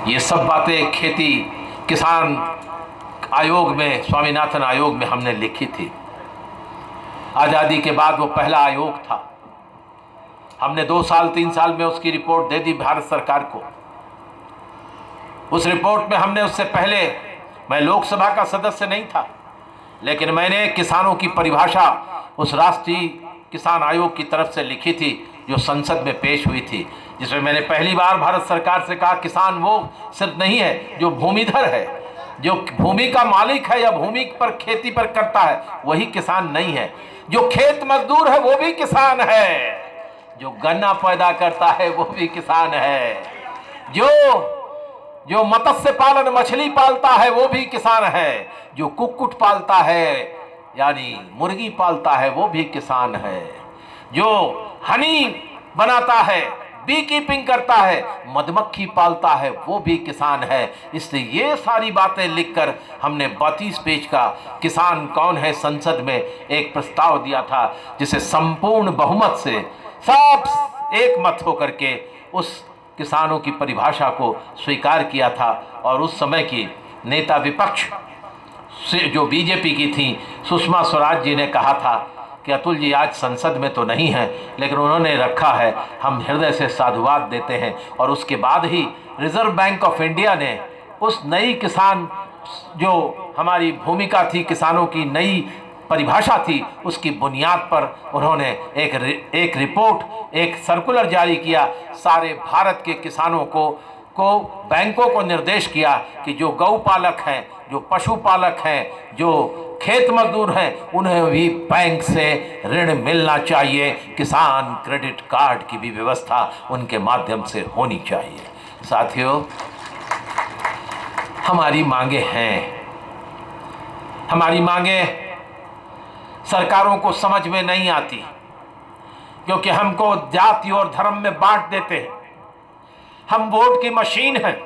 ये सब बातें खेती किसान आयोग में, स्वामीनाथन आयोग में हमने लिखी थी। आज़ादी के बाद वो पहला आयोग था। हमने 2 साल 3 साल में उसकी रिपोर्ट दे दी भारत सरकार को। उस रिपोर्ट में हमने, उससे पहले मैं लोकसभा का सदस्य नहीं था, लेकिन मैंने किसानों की परिभाषा उस राष्ट्रीय किसान आयोग की तरफ से लिखी थी जो संसद में पेश हुई थी, जिसमें मैंने पहली बार भारत सरकार से कहा किसान वो सिर्फ नहीं है जो भूमिधर है, जो भूमि का मालिक है या भूमि पर खेती पर करता है वही किसान नहीं है, जो खेत मजदूर है वो भी किसान है, जो गन्ना पैदा करता है वो भी किसान है, जो मत्स्य पालन मछली पालता है वो भी किसान है, जो कुक्कुट पालता है यानी मुर्गी पालता है वो भी किसान है, जो हनी बनाता है, बी कीपिंग करता है, मधुमक्खी पालता है वो भी किसान है। इसलिए ये सारी बातें लिखकर हमने 32 पेज का किसान कौन है संसद में एक प्रस्ताव दिया था, जिसे संपूर्ण बहुमत से सब एक मत होकर के उस किसानों की परिभाषा को स्वीकार किया था। और उस समय की नेता विपक्ष से जो बीजेपी की थी सुषमा स्वराज जी ने कहा था कि अतुल जी आज संसद में तो नहीं है, लेकिन उन्होंने रखा है, हम हृदय से साधुवाद देते हैं। और उसके बाद ही रिजर्व बैंक ऑफ इंडिया ने उस नई किसान जो हमारी भूमिका थी, किसानों की नई परिभाषा थी, उसकी बुनियाद पर उन्होंने एक रिपोर्ट, एक सर्कुलर जारी किया, सारे भारत के किसानों को बैंकों को निर्देश किया कि जो गौपालक हैं, जो पशुपालक हैं, जो खेत मजदूर हैं, उन्हें भी बैंक से ऋण मिलना चाहिए। किसान क्रेडिट कार्ड की भी व्यवस्था उनके माध्यम से होनी चाहिए। साथियों, हमारी मांगे हैं, हमारी मांगे सरकारों को समझ में नहीं आती, क्योंकि हमको जाति और धर्म में बांट देते हैं। हम वोट की मशीन हैं,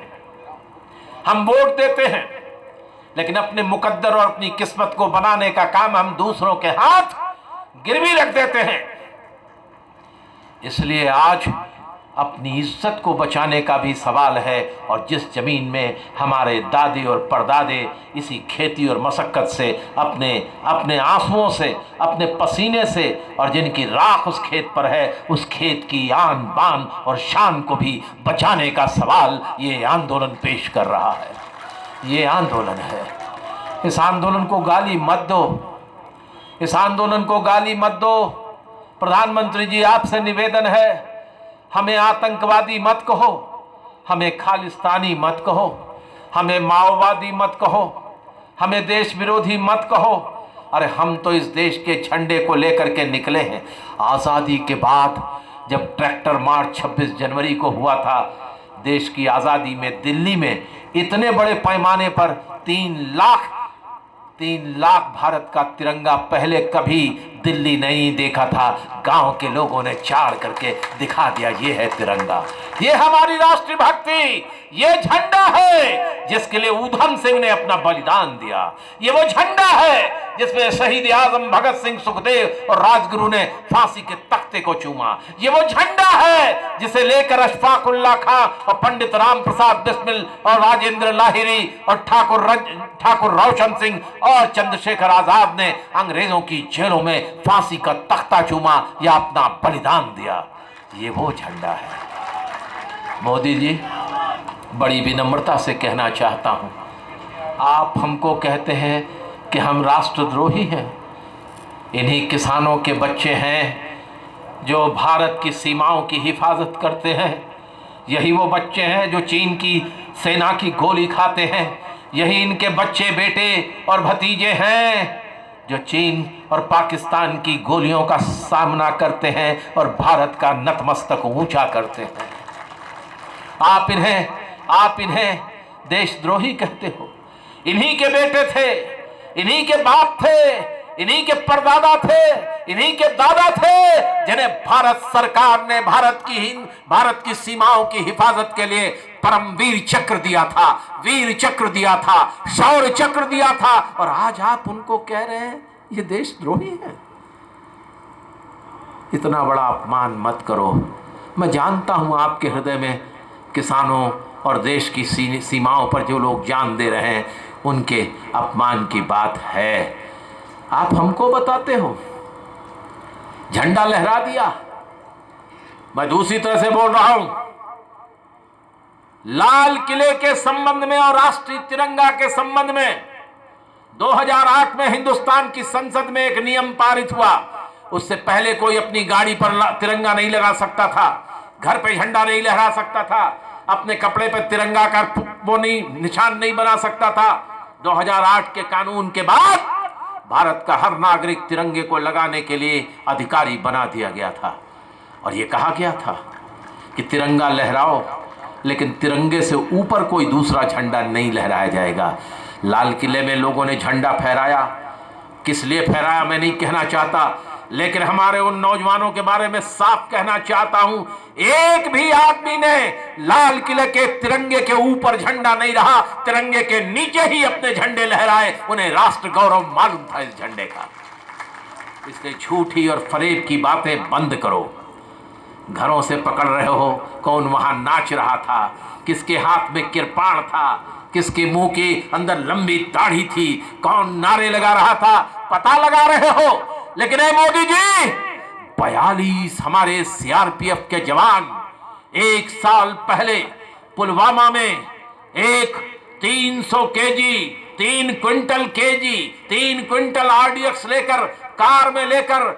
हम वोट देते हैं, लेकिन अपने मुकद्दर और अपनी किस्मत को बनाने का काम हम दूसरों के हाथ गिरवी रख देते हैं। इसलिए आज अपनी इज्जत को बचाने का भी सवाल है। और जिस जमीन में हमारे दादे और परदादे इसी खेती और मशक्कत से अपने आंसुओं से, अपने पसीने से, और जिनकी राख उस खेत पर है, उस खेत की आन बान और शान को भी बचाने का सवाल ये आंदोलन पेश कर रहा है। ये आंदोलन है। इस आंदोलन को गाली मत दो, इस आंदोलन को गाली मत दो। प्रधानमंत्री जी, आपसे निवेदन है, हमें आतंकवादी मत कहो, हमें खालिस्तानी मत कहो, हमें माओवादी मत कहो, हमें देश विरोधी मत कहो। अरे हम तो इस देश के झंडे को लेकर के निकले हैं। आज़ादी के बाद जब ट्रैक्टर मार्च 26 जनवरी को हुआ था, देश की आज़ादी में दिल्ली में इतने बड़े पैमाने पर 3 लाख भारत का तिरंगा पहले कभी दिल्ली नहीं देखा था। गांव के लोगों ने चाड़ करके दिखा दिया, ये है तिरंगा, ये हमारी राष्ट्रीय भक्ति, ये झंडा है जिसके लिए ऊधम सिंह ने अपना बलिदान दिया। ये वो झंडा है जिसमें शहीद आजम भगत सिंह, सुखदेव और राजगुरु ने फांसी के तख्ते को चूमा। ये वो झंडा है जिसे लेकर अशफाक उल्लाह खां और पंडित राम प्रसाद बिस्मिल और राजेंद्र लाहिरी और ठाकुर रोशन सिंह और चंद्रशेखर आजाद ने अंग्रेजों की जेलों में फांसी का तख्ता चूमा या अपना बलिदान दिया। ये वो झंडा है। मोदी जी, बड़ी विनम्रता से कहना चाहता हूं, आप हमको कहते हैं कि हम राष्ट्रद्रोही हैं। इन्हीं किसानों के बच्चे हैं जो भारत की सीमाओं की हिफाजत करते हैं। यही वो बच्चे हैं जो चीन की सेना की गोली खाते हैं। यही इनके बच्चे, बेटे और भतीजे हैं जो चीन और पाकिस्तान की गोलियों का सामना करते हैं और भारत का नतमस्तक ऊंचा करते हैं। आप इन्हें देशद्रोही कहते हो। इन्हीं के बेटे थे, इन्हीं के बाप थे, इन्हीं के परदादा थे, इन्हीं के दादा थे जिन्हें भारत सरकार ने भारत की सीमाओं की हिफाजत के लिए परमवीर चक्र दिया था, वीर चक्र दिया था, शौर्य चक्र दिया था। और आज आप उनको कह रहे हैं ये देशद्रोही है। इतना बड़ा अपमान मत करो। मैं जानता हूं आपके हृदय में किसानों और देश की सीमाओं पर जो लोग जान दे रहे हैं उनके अपमान की बात है। आप हमको बताते हो, झंडा लहरा दिया। मैं दूसरी तरह से बोल रहा हूं, लाल किले के संबंध में और राष्ट्रीय तिरंगा के संबंध में 2008 में हिंदुस्तान की संसद में एक नियम पारित हुआ। उससे पहले कोई अपनी गाड़ी पर तिरंगा नहीं लगा सकता था, घर पे झंडा नहीं लहरा सकता था, अपने कपड़े पर तिरंगा का वो नहीं निशान नहीं बना सकता था। 2008 के कानून के बाद भारत का हर नागरिक तिरंगे को लगाने के लिए अधिकारी बना दिया गया था और यह कहा गया था कि तिरंगा लहराओ, लेकिन तिरंगे से ऊपर कोई दूसरा झंडा नहीं लहराया जाएगा। लाल किले में लोगों ने झंडा फहराया, किस लिए फहराया मैं नहीं कहना चाहता, लेकिन हमारे उन नौजवानों के बारे में साफ कहना चाहता हूं, एक भी आदमी ने लाल किले के तिरंगे के ऊपर झंडा नहीं रहा, तिरंगे के नीचे ही अपने झंडे लहराए। उन्हें राष्ट्र गौरव मालूम था इस झंडे का। इसलिए झूठी और फरेब की बातें बंद करो। घरों से पकड़ रहे हो, कौन वहां नाच रहा था, किसके हाथ में किरपाण था, किसके मुंह के अंदर लंबी दाढ़ी थी, कौन नारे लगा रहा था, पता लगा रहे हो। लेकिन मोदी जी, 42 हमारे सीआरपीएफ के जवान एक साल पहले पुलवामा में एक 300 केजी 3 क्विंटल आरडीएक्स लेकर कार में लेकर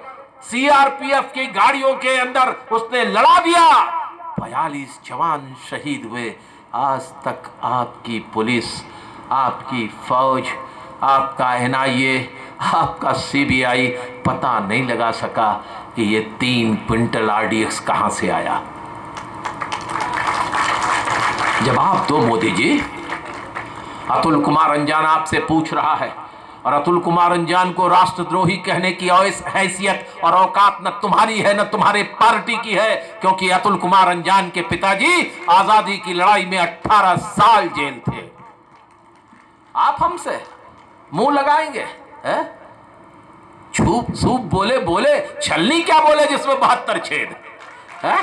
सीआरपीएफ की गाड़ियों के अंदर उसने लड़ा दिया। 42 जवान शहीद हुए। आज तक आपकी पुलिस, आपकी फौज, आपका एनआईए, आपका सीबीआई पता नहीं लगा सका कि ये 3 क्विंटल आरडीएक्स कहां से आया। जवाब दो मोदी जी। अतुल कुमार अंजान आपसे पूछ रहा है, और अतुल कुमार अंजान को राष्ट्रद्रोही कहने की हैसियत और औकात न तुम्हारी है न तुम्हारे पार्टी की है, क्योंकि अतुल कुमार अंजान के पिताजी आजादी की लड़ाई में 18 साल जेल थे। आप हमसे मुंह लगाएंगे? छूप सूप बोले छलनी क्या बोले जिसमें 72 छेद है।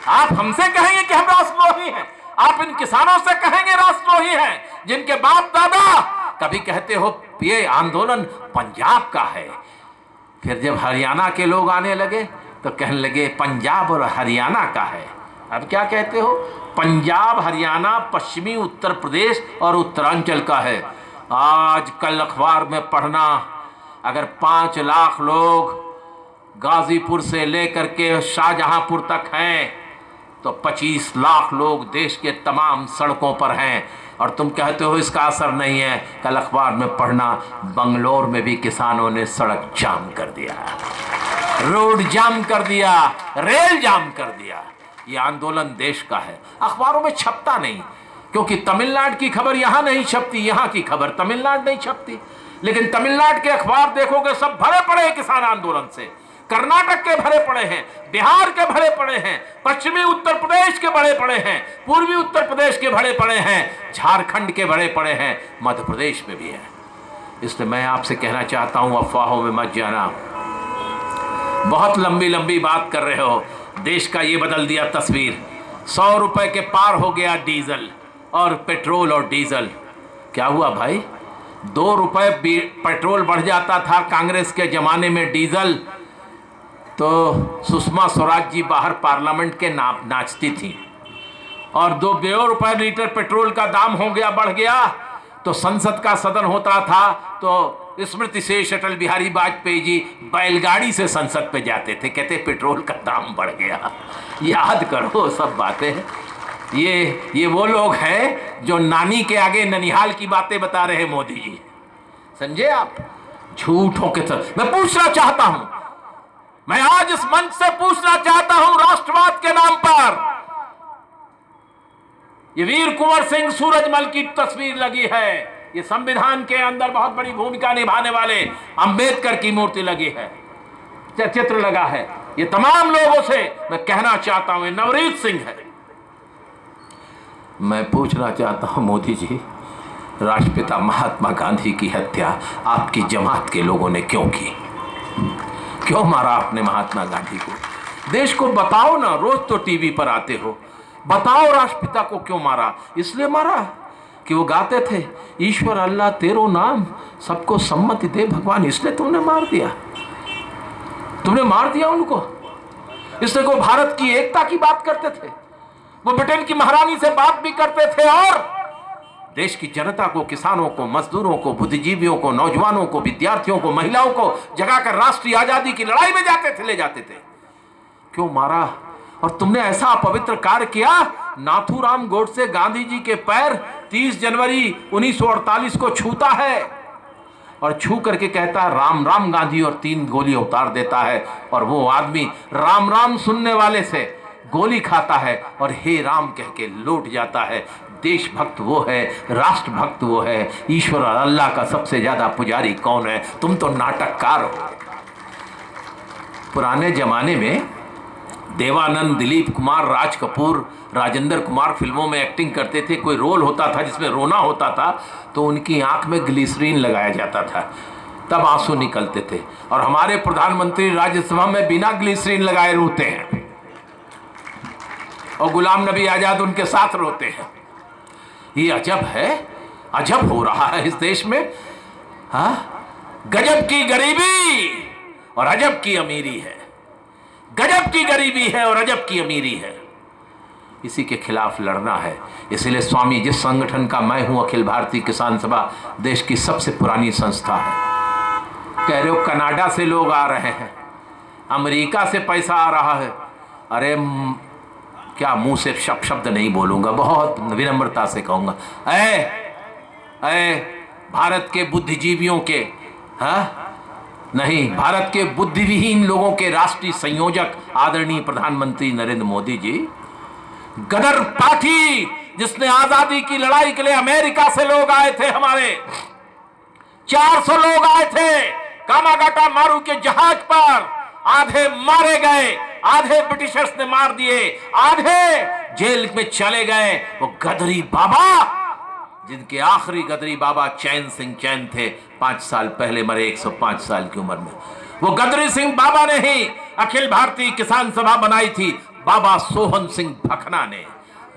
आप हमसे कहेंगे कि हम राष्ट्रद्रोही हैं, आप इन किसानों से कहेंगे राष्ट्रद्रोही हैं जिनके बाप दादा कभी कहते हो ये आंदोलन पंजाब का है, फिर जब हरियाणा के लोग आने लगे तो कहने लगे पंजाब और हरियाणा का है। अब क्या कहते हो? पंजाब, हरियाणा, पश्चिमी उत्तर प्रदेश और उत्तरांचल का है। आज कल अखबार में पढ़ना, अगर 5 लाख लोग गाजीपुर से लेकर के शाहजहांपुर तक हैं तो 25 लाख लोग देश के तमाम सड़कों पर हैं, और तुम कहते हो इसका असर नहीं है। कल अखबार में पढ़ना, बंगलोर में भी किसानों ने सड़क जाम कर दिया, रोड जाम कर दिया, रेल जाम कर दिया। ये आंदोलन देश का है। अखबारों में छपता नहीं, क्योंकि तमिलनाडु की खबर यहां नहीं छपती, यहां की खबर तमिलनाडु नहीं छपती। लेकिन तमिलनाडु के अखबार देखोगे सब भरे पड़े हैं किसान आंदोलन से। कर्नाटक के भरे पड़े हैं, बिहार के भरे पड़े हैं, पश्चिमी उत्तर प्रदेश के भरे पड़े हैं, पूर्वी उत्तर प्रदेश के भरे पड़े हैं, झारखंड के भरे पड़े हैं, मध्य प्रदेश में भी है। इसलिए मैं आपसे कहना चाहता हूं, अफवाहों में मत जाना। बहुत लंबी लंबी बात कर रहे हो। देश का ये बदल दिया तस्वीर। 100 रुपए के पार हो गया डीजल और पेट्रोल और डीजल। क्या हुआ भाई? 2 रुपए पेट्रोल बढ़ जाता था कांग्रेस के जमाने में, डीजल तो सुषमा स्वराज जी बाहर पार्लियामेंट के नाचती थी, और 2 रुपए लीटर पेट्रोल का दाम हो गया, बढ़ गया, तो संसद का सदन होता था तो स्मृति से अटल बिहारी वाजपेयी जी बैलगाड़ी से संसद पे जाते थे, कहते पेट्रोल का दाम बढ़ गया। याद करो सब बातें। ये वो लोग हैं जो नानी के आगे ननिहाल की बातें बता रहे हैं मोदी जी, समझे आप? झूठों के साथ मैं पूछना चाहता हूं, मैं आज इस मंच से पूछना चाहता हूं, राष्ट्रवाद के नाम पर ये वीर कुंवर सिंह सूरजमल की तस्वीर लगी है, ये संविधान के अंदर बहुत बड़ी भूमिका निभाने वाले अंबेडकर की मूर्ति लगी है, चित्र लगा है। ये तमाम लोगों से मैं कहना चाहता हूं, नवरीत सिंह है। मैं पूछना चाहता हूं मोदी जी, राष्ट्रपिता महात्मा गांधी की हत्या आपकी जमात के लोगों ने क्यों की? क्यों मारा आपने महात्मा गांधी को? देश को बताओ ना, रोज तो टीवी पर आते हो, बताओ राष्ट्रपिता को क्यों मारा? इसलिए मारा कि वो गाते थे ईश्वर अल्लाह तेरो नाम सबको सम्मति दे भगवान, इसलिए तुमने मार दिया, तुमने मार दिया उनको। इसलिए वो भारत की एकता की बात करते थे, वो ब्रिटेन की महारानी से बात भी करते थे और देश की जनता को, किसानों को, मजदूरों को, बुद्धिजीवियों को, नौजवानों को, विद्यार्थियों को, महिलाओं को जगाकर राष्ट्रीय आजादी की लड़ाई में जाते थे, ले जाते थे। क्यों मारा? और तुमने ऐसा अपवित्र कार्य किया। नाथूराम गोडसे गांधी जी के पैर 30 जनवरी 1948 को छूता है और छू करके कहता है राम राम गांधी और 3 गोली उतार देता है। और वो आदमी राम राम सुनने वाले से गोली खाता है और हे राम कह के लौट जाता है। देशभक्त वो है, राष्ट्रभक्त वो है। ईश्वर और अल्लाह का सबसे ज्यादा पुजारी कौन है? तुम तो नाटककार हो। पुराने जमाने में देवानंद, दिलीप कुमार, राज कपूर, राजेंद्र कुमार फिल्मों में एक्टिंग करते थे। कोई रोल होता था जिसमें रोना होता था तो उनकी आंख में ग्लिसरीन लगाया जाता था, तब आंसू निकलते थे। और हमारे प्रधानमंत्री राज्यसभा में बिना ग्लिसरीन लगाए रोते हैं और गुलाम नबी आजाद उनके साथ रोते हैं। ये अजब है, अजब हो रहा है इस देश में। हाँ, गजब की गरीबी और अजब की अमीरी है, गजब की गरीबी है और अजब की अमीरी है। इसी के खिलाफ लड़ना है। इसलिए स्वामी, जिस संगठन का मैं हूं, अखिल भारतीय किसान सभा, देश की सबसे पुरानी संस्था है। कह रहे हो कनाडा से लोग आ रहे हैं, अमेरिका से पैसा आ रहा है। अरे क्या मुंह से शब्द नहीं बोलूंगा, बहुत विनम्रता से कहूंगा, ऐ भारत के बुद्धिजीवियों के, हाँ नहीं, भारत के बुद्धिविहीन लोगों के राष्ट्रीय संयोजक आदरणीय प्रधानमंत्री नरेंद्र मोदी जी, गदर पार्टी जिसने आजादी की लड़ाई के लिए अमेरिका से लोग आए थे, हमारे 400 लोग आए थे कामागाटा मारू के जहाज पर। आधे मारे गए, आधे ब्रिटिशर्स ने मार दिए, आधे जेल में चले गए। वो गदरी बाबा, जिनके आखिरी गदरी बाबा चैन सिंह चैन थे, 5 साल पहले मरे 105 साल की उम्र में। वो गदरी सिंह बाबा ने ही अखिल भारतीय किसान सभा बनाई थी। बाबा सोहन सिंह भखना ने,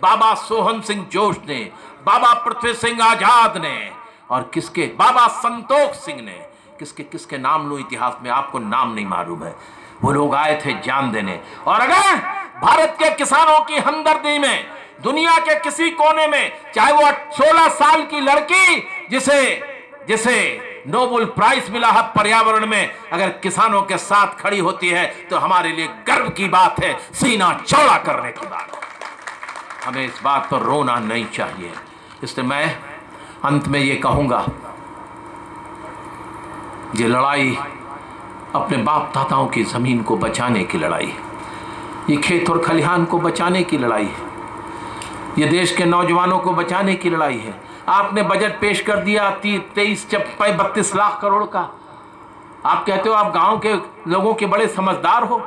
बाबा सोहन सिंह जोश ने, बाबा पृथ्वी सिंह आजाद ने और किसके, बाबा संतोख सिंह ने। किसके किसके नाम लूं इतिहास में, आपको नाम नहीं मालूम है। वो लोग आए थे जान देने। और अगर भारत के किसानों की हमदर्दी में दुनिया के किसी कोने में, चाहे वो 16 साल की लड़की जिसे नोबेल प्राइज मिला है पर्यावरण में, अगर किसानों के साथ खड़ी होती है तो हमारे लिए गर्व की बात है, सीना चौड़ा करने की बात है। हमें इस बात पर रोना नहीं चाहिए। इसलिए मैं अंत में ये कहूंगा, ये लड़ाई अपने बाप दादाओं की जमीन को बचाने की लड़ाई है, ये खेत और खलिहान को बचाने की लड़ाई है, ये देश के नौजवानों को बचाने की लड़ाई है। आपने बजट पेश कर दिया 32 लाख करोड़ का। आप कहते हो आप गांव के लोगों के बड़े समझदार हो।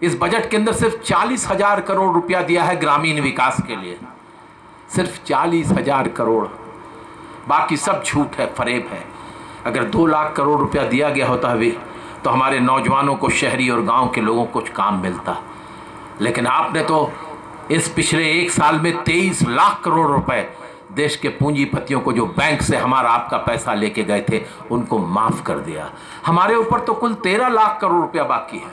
इस बजट के अंदर सिर्फ 40,000 करोड़ रुपया दिया है ग्रामीण विकास के लिए, सिर्फ 40,000 करोड़, बाकी सब झूठ है, फरेब है। अगर 2 लाख करोड़ रुपया दिया गया होता भी तो हमारे नौजवानों को, शहरी और गांव के लोगों को कुछ काम मिलता। लेकिन आपने तो इस पिछले 1 साल में 23 लाख करोड़ रुपए देश के पूंजीपतियों को, जो बैंक से हमारा आपका पैसा लेके गए थे, उनको माफ कर दिया। हमारे ऊपर तो कुल 13 लाख करोड़ रुपया बाकी है।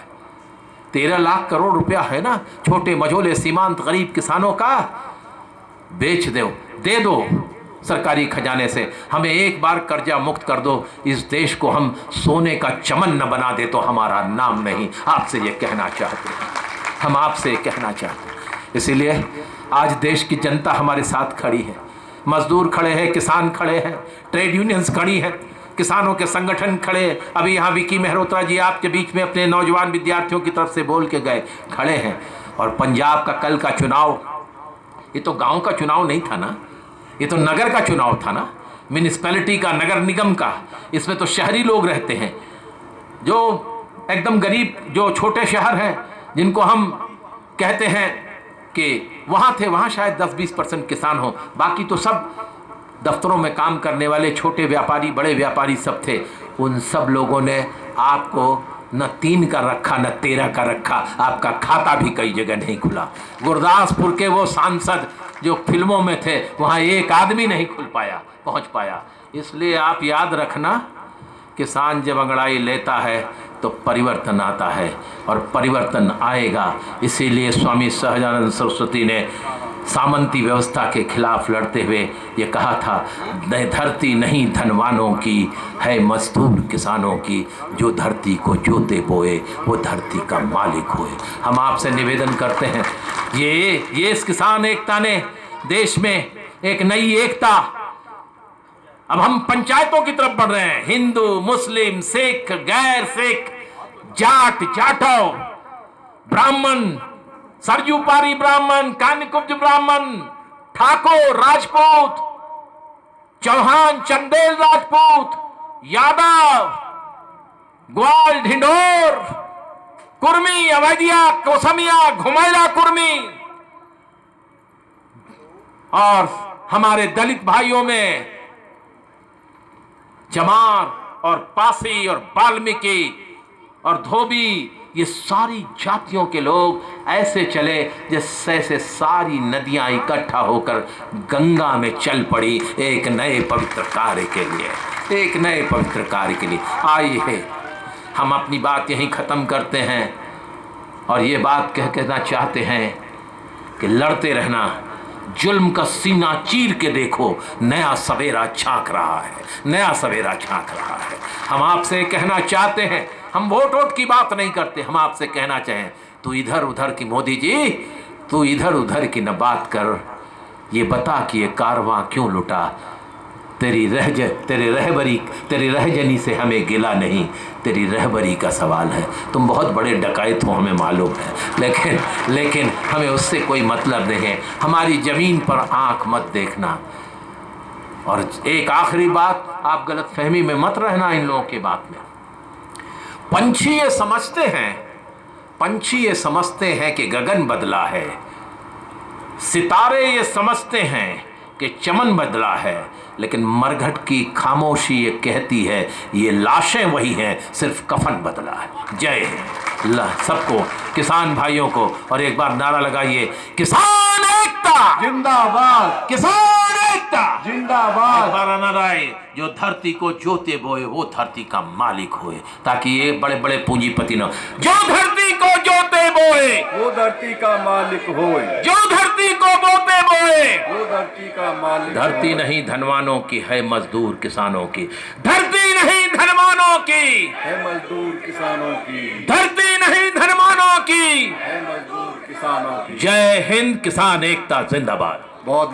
13 लाख करोड़ रुपया है ना, छोटे मझोले सीमांत गरीब किसानों का। बेच दो, दे दो सरकारी खजाने से, हमें एक बार कर्जा मुक्त कर दो। इस देश को हम सोने का चमन न बना दे तो हमारा नाम नहीं। आपसे ये कहना चाहते हैं, हम आपसे कहना चाहते हैं। इसीलिए आज देश की जनता हमारे साथ खड़ी है, मजदूर खड़े हैं, किसान खड़े हैं, ट्रेड यूनियंस खड़ी हैं, किसानों के संगठन खड़े। अभी यहाँ विकी मेहरोत्रा जी आपके बीच में अपने नौजवान विद्यार्थियों की तरफ से बोल के गए, खड़े हैं। और पंजाब का कल का चुनाव, ये तो गांव का चुनाव नहीं था ना, ये तो नगर का चुनाव था ना, म्यूनिसिपैलिटी का, नगर निगम का। इसमें तो शहरी लोग रहते हैं, जो एकदम गरीब, जो छोटे शहर हैं, जिनको हम कहते हैं कि वहाँ थे, वहाँ शायद 10-20% किसान हो, बाकी तो सब दफ्तरों में काम करने वाले छोटे व्यापारी, बड़े व्यापारी सब थे। उन सब लोगों ने आपको न 3 का रखा न 13 का रखा, आपका खाता भी कई जगह नहीं खुला। गुरदासपुर के वो सांसद जो फिल्मों में थे, वहाँ एक आदमी नहीं पहुँच पाया। इसलिए आप याद रखना, किसान जब अंगड़ाई लेता है तो परिवर्तन आता है और परिवर्तन आएगा। इसीलिए स्वामी सहजानंद सरस्वती ने सामंती व्यवस्था के खिलाफ लड़ते हुए ये कहा था, धरती नहीं धनवानों की है मजदूर किसानों की, जो धरती को जोते बोए वो धरती का मालिक होए। हम आपसे निवेदन करते हैं, ये इस किसान एकता ने देश में एक नई एकता, अब हम पंचायतों की तरफ बढ़ रहे हैं। हिंदू, मुस्लिम, सिख, गैर सिख, जाट, जाटव, ब्राह्मण, सरजू पारी ब्राह्मण, कान्यकुब्ज ब्राह्मण, ठाकुर, राजपूत, चौहान, चंदेल राजपूत, यादव, ग्वाल, ढिंढोर, कुर्मी, अवैधिया, कोसमिया, घुमैला कुर्मी, और हमारे दलित भाइयों में जमार और पासी और वाल्मीकि और धोबी, ये सारी जातियों के लोग ऐसे चले जिससे से सारी नदियां इकट्ठा होकर गंगा में चल पड़ी एक नए पवित्र कार्य के लिए, एक नए पवित्र कार्य के लिए। आइए हम अपनी बात यहीं ख़त्म करते हैं और ये बात कहना चाहते हैं कि लड़ते रहना, जुल्म का सीना चीर के देखो, नया सवेरा झांक रहा है, नया सवेरा झांक रहा है। हम आपसे कहना चाहते हैं, हम वोट की बात नहीं करते, हम आपसे कहना चाहें, तू इधर उधर की, मोदी जी तू इधर उधर की न बात कर, ये बता कि ये कारवां क्यों लुटा। तेरी रहजनी से हमें गिला नहीं, तेरी रहबरी का सवाल है। तुम बहुत बड़े डकैत हो हमें मालूम है, लेकिन हमें उससे कोई मतलब नहीं है। हमारी ज़मीन पर आंख मत देखना। और एक आखिरी बात, आप गलतफहमी में मत रहना इन लोगों की बात में। पंछी ये समझते हैं कि गगन बदला है, सितारे ये समझते हैं कि चमन बदला है, लेकिन मरघट की खामोशी ये कहती है ये लाशें वही हैं, सिर्फ कफन बदला है। जय हिंद सबको, किसान भाइयों को, और एक बार नारा लगाइए, किसान एकता जिंदाबाद, किसान एकता जिंदाबाद। एक बार नारा आए, जो धरती को जोते बोए वो धरती का मालिक होए, ताकि ये बड़े बड़े पूंजीपति न, जो धरती को जोते बोए वो धरती का मालिक होए, जो धरती को बोते बोए वो धरती का मालिक। धरती नहीं धनवानों की है मजदूर किसानों की, धरती नहीं धनवानों की है मजदूर किसानों की, धरती नहीं धनवानों की है मजदूर किसानों की। जय हिंद, किसान एकता जिंदाबाद। बहुत